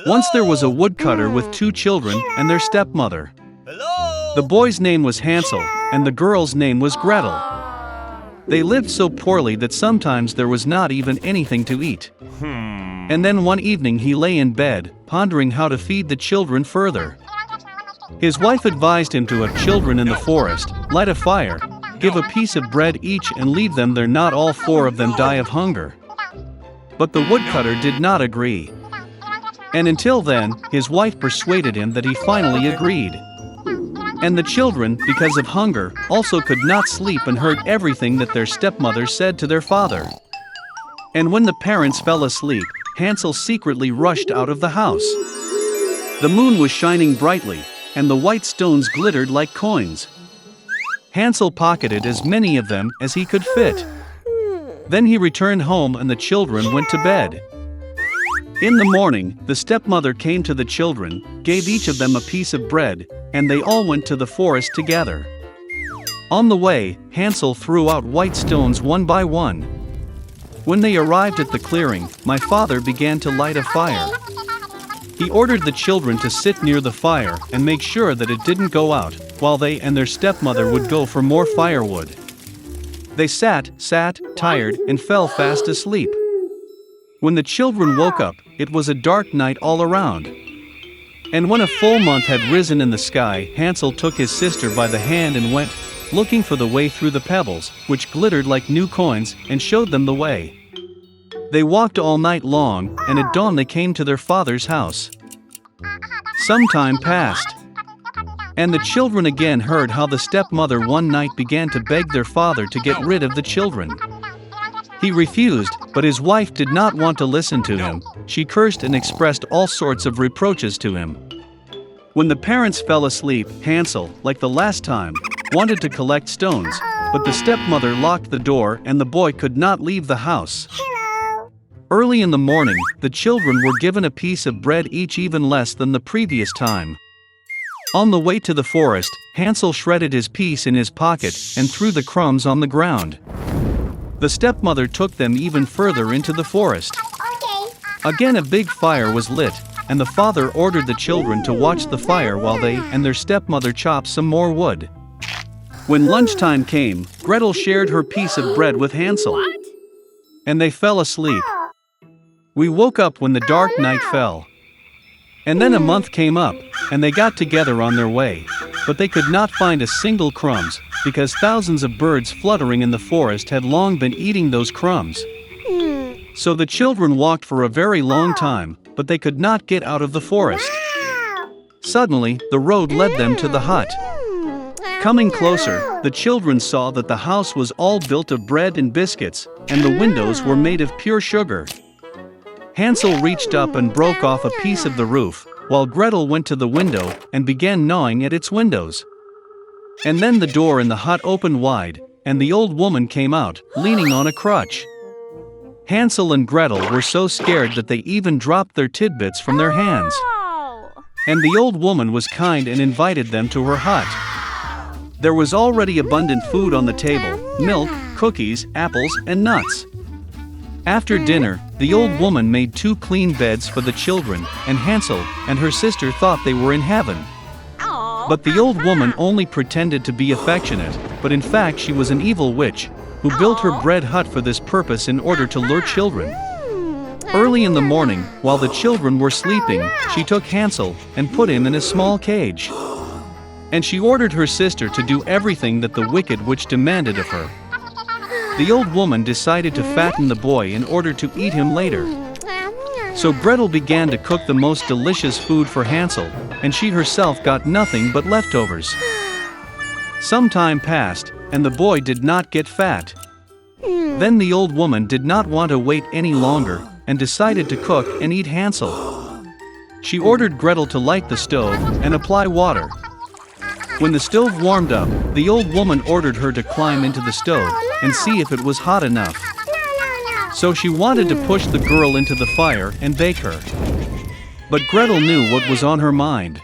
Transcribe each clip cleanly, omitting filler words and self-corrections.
Once there was a woodcutter with two children and their stepmother. The boy's name was Hansel, and the girl's name was Gretel. They lived so poorly that sometimes there was not even anything to eat. And then one evening he lay in bed, pondering how to feed the children further. His wife advised him to have children in the forest, light a fire, give a piece of bread each and leave them there, not all four of them die of hunger. But the woodcutter did not agree. And until then, his wife persuaded him that he finally agreed. And the children, because of hunger, also could not sleep and heard everything that their stepmother said to their father. And when the parents fell asleep, Hansel secretly rushed out of the house. The moon was shining brightly, and the white stones glittered like coins. Hansel pocketed as many of them as he could fit. Then he returned home and the children went to bed. In the morning, the stepmother came to the children, gave each of them a piece of bread, and they all went to the forest together. On the way, Hansel threw out white stones one by one. When they arrived at the clearing, my father began to light a fire. He ordered the children to sit near the fire and make sure that it didn't go out, while they and their stepmother would go for more firewood. They sat, tired, and fell fast asleep. When the children woke up, it was a dark night all around. And when a full month had risen in the sky, Hansel took his sister by the hand and went, looking for the way through the pebbles, which glittered like new coins, and showed them the way. They walked all night long, and at dawn they came to their father's house. Some time passed, and the children again heard how the stepmother one night began to beg their father to get rid of the children. He refused, but his wife did not want to listen to him. She cursed and expressed all sorts of reproaches to him. When the parents fell asleep, Hansel, like the last time, wanted to collect stones, but the stepmother locked the door and the boy could not leave the house. Early in the morning, the children were given a piece of bread each, even less than the previous time. On the way to the forest, Hansel shredded his piece in his pocket and threw the crumbs on the ground. The stepmother took them even further into the forest. Again a big fire was lit, and the father ordered the children to watch the fire while they and their stepmother chopped some more wood. When lunchtime came, Gretel shared her piece of bread with Hansel. And they fell asleep. We woke up when the dark night fell. And then a month came up, and they got together on their way, but they could not find a single crumbs, because thousands of birds fluttering in the forest had long been eating those crumbs. So the children walked for a very long time, but they could not get out of the forest. Suddenly, the road led them to the hut. Coming closer, the children saw that the house was all built of bread and biscuits, and the windows were made of pure sugar. Hansel reached up and broke off a piece of the roof, while Gretel went to the window and began gnawing at its windows. And then the door in the hut opened wide, and the old woman came out, leaning on a crutch. Hansel and Gretel were so scared that they even dropped their tidbits from their hands. And the old woman was kind and invited them to her hut. There was already abundant food on the table: milk, cookies, apples, and nuts. After dinner, the old woman made 2 clean beds for the children, and Hansel and her sister thought they were in heaven. But the old woman only pretended to be affectionate, but in fact she was an evil witch, who built her bread hut for this purpose in order to lure children. Early in the morning, while the children were sleeping, she took Hansel and put him in a small cage. And she ordered her sister to do everything that the wicked witch demanded of her. The old woman decided to fatten the boy in order to eat him later. So Gretel began to cook the most delicious food for Hansel, and she herself got nothing but leftovers. Some time passed, and the boy did not get fat. Then the old woman did not want to wait any longer, and decided to cook and eat Hansel. She ordered Gretel to light the stove and apply water. When the stove warmed up, the old woman ordered her to climb into the stove and see if it was hot enough. So she wanted to push the girl into the fire and bake her. But Gretel knew what was on her mind.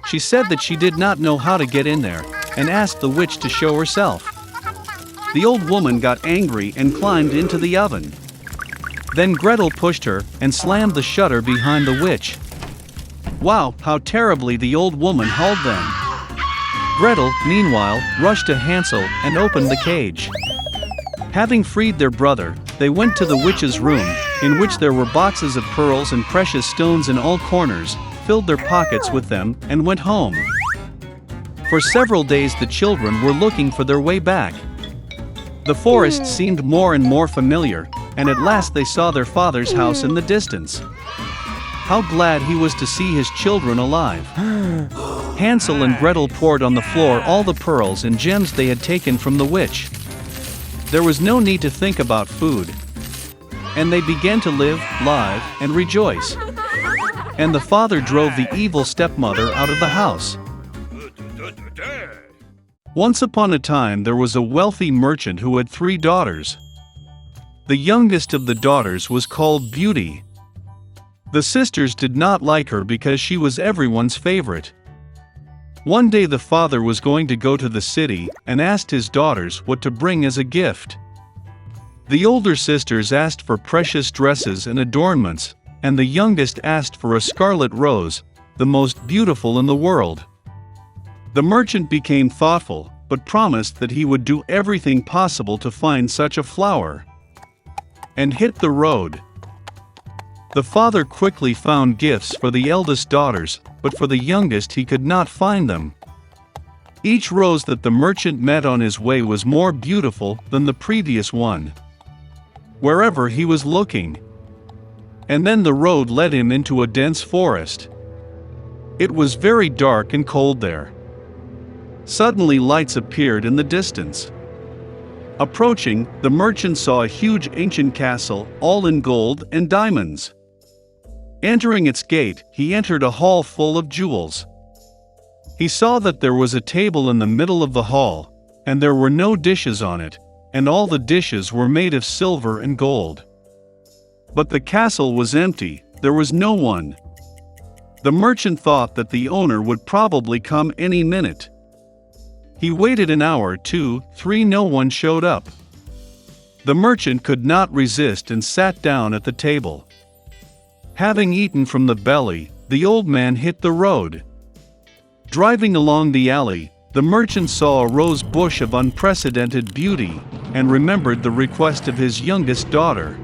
She said that she did not know how to get in there, and asked the witch to show herself. The old woman got angry and climbed into the oven. Then Gretel pushed her and slammed the shutter behind the witch. Wow, how terribly the old woman hauled them. Gretel, meanwhile, rushed to Hansel and opened the cage. Having freed their brother, they went to the witch's room, in which there were boxes of pearls and precious stones in all corners, filled their pockets with them, and went home. For several days the children were looking for their way back. The forest seemed more and more familiar, and at last they saw their father's house in the distance. How glad he was to see his children alive. Hansel and Gretel poured on the floor all the pearls and gems they had taken from the witch. There was no need to think about food. And they began to live, live, and rejoice. And the father drove the evil stepmother out of the house. Once upon a time there was a wealthy merchant who had 3 daughters. The youngest of the daughters was called Beauty. The sisters did not like her because she was everyone's favorite. One day the father was going to go to the city and asked his daughters what to bring as a gift. The older sisters asked for precious dresses and adornments, and the youngest asked for a scarlet rose, the most beautiful in the world. The merchant became thoughtful, but promised that he would do everything possible to find such a flower. And hit the road. The father quickly found gifts for the eldest daughters, but for the youngest he could not find them. Each rose that the merchant met on his way was more beautiful than the previous one, wherever he was looking. And then the road led him into a dense forest. It was very dark and cold there. Suddenly lights appeared in the distance. Approaching, the merchant saw a huge ancient castle, all in gold and diamonds. Entering its gate, he entered a hall full of jewels. He saw that there was a table in the middle of the hall, and there were no dishes on it, and all the dishes were made of silver and gold. But the castle was empty, there was no one. The merchant thought that the owner would probably come any minute. He waited an hour, 2, 3, no one showed up. The merchant could not resist and sat down at the table. Having eaten from the belly, the old man hit the road. Driving along the alley, the merchant saw a rose bush of unprecedented beauty, and remembered the request of his youngest daughter.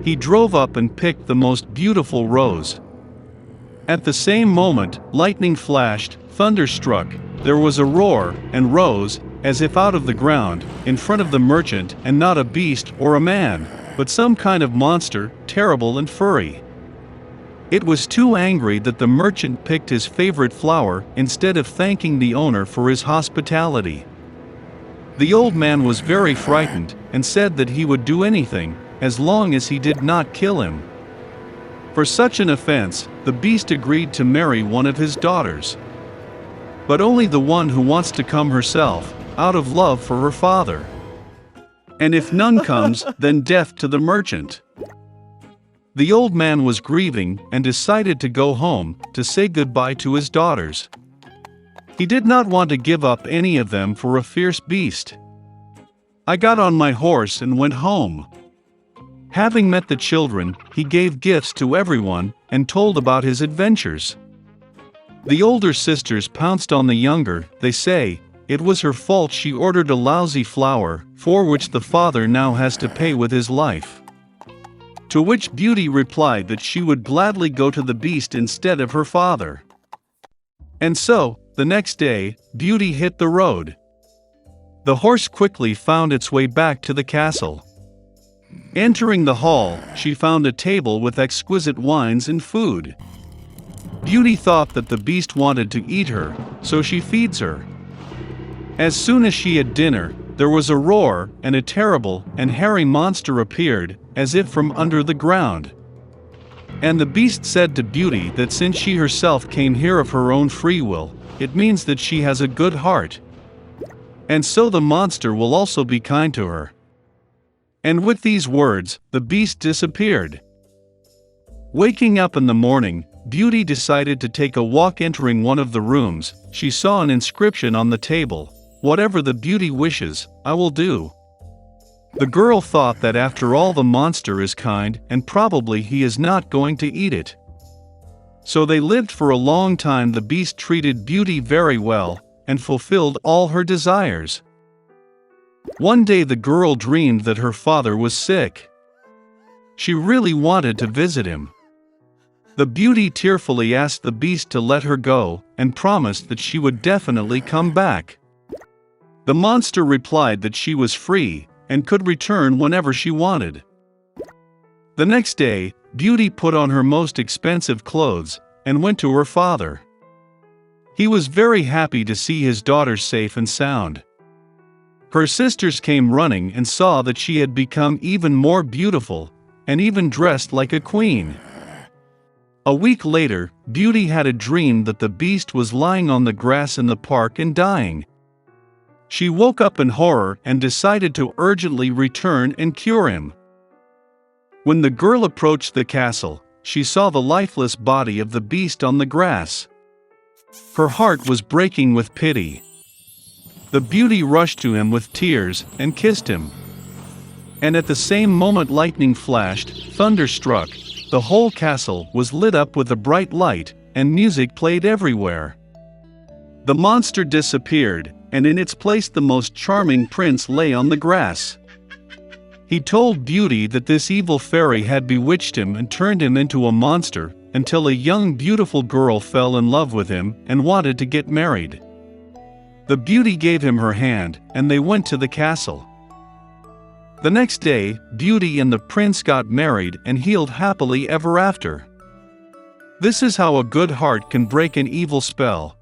He drove up and picked the most beautiful rose. At the same moment, lightning flashed, thunder struck, there was a roar, and rose, as if out of the ground, in front of the merchant, and not a beast or a man, but some kind of monster, terrible and furry. It was too angry that the merchant picked his favorite flower instead of thanking the owner for his hospitality. The old man was very frightened, and said that he would do anything, as long as he did not kill him. For such an offense, the beast agreed to marry one of his daughters. But only the one who wants to come herself, out of love for her father. And if none comes, then death to the merchant. The old man was grieving and decided to go home to say goodbye to his daughters. He did not want to give up any of them for a fierce beast. I got on my horse and went home. Having met the children, he gave gifts to everyone and told about his adventures. The older sisters pounced on the younger, they say, it was her fault she ordered a lousy flower, for which the father now has to pay with his life. To which Beauty replied that she would gladly go to the beast instead of her father. And so, the next day, Beauty hit the road. The horse quickly found its way back to the castle. Entering the hall, she found a table with exquisite wines and food. Beauty thought that the beast wanted to eat her, so she feeds her. As soon as she had dinner, there was a roar, and a terrible and hairy monster appeared, as if from under the ground. And the beast said to Beauty that since she herself came here of her own free will, it means that she has a good heart. And so the monster will also be kind to her. And with these words, the beast disappeared. Waking up in the morning, Beauty decided to take a walk. Entering one of the rooms, she saw an inscription on the table, "Whatever the beauty wishes, I will do." The girl thought that after all the monster is kind and probably he is not going to eat it. So they lived for a long time. The beast treated Beauty very well and fulfilled all her desires. One day the girl dreamed that her father was sick. She really wanted to visit him. The Beauty tearfully asked the beast to let her go and promised that she would definitely come back. The monster replied that she was free and could return whenever she wanted. The next day, Beauty put on her most expensive clothes and went to her father. He was very happy to see his daughter safe and sound. Her sisters came running and saw that she had become even more beautiful and even dressed like a queen. A week later, Beauty had a dream that the beast was lying on the grass in the park and dying. She woke up in horror and decided to urgently return and cure him. When the girl approached the castle, she saw the lifeless body of the beast on the grass. Her heart was breaking with pity. The Beauty rushed to him with tears and kissed him. And at the same moment lightning flashed, thunder struck, the whole castle was lit up with a bright light, and music played everywhere. The monster disappeared, and in its place the most charming prince lay on the grass. He told Beauty that this evil fairy had bewitched him and turned him into a monster, until a young beautiful girl fell in love with him and wanted to get married. The Beauty gave him her hand, and they went to the castle. The next day, Beauty and the prince got married and healed happily ever after. This is how a good heart can break an evil spell.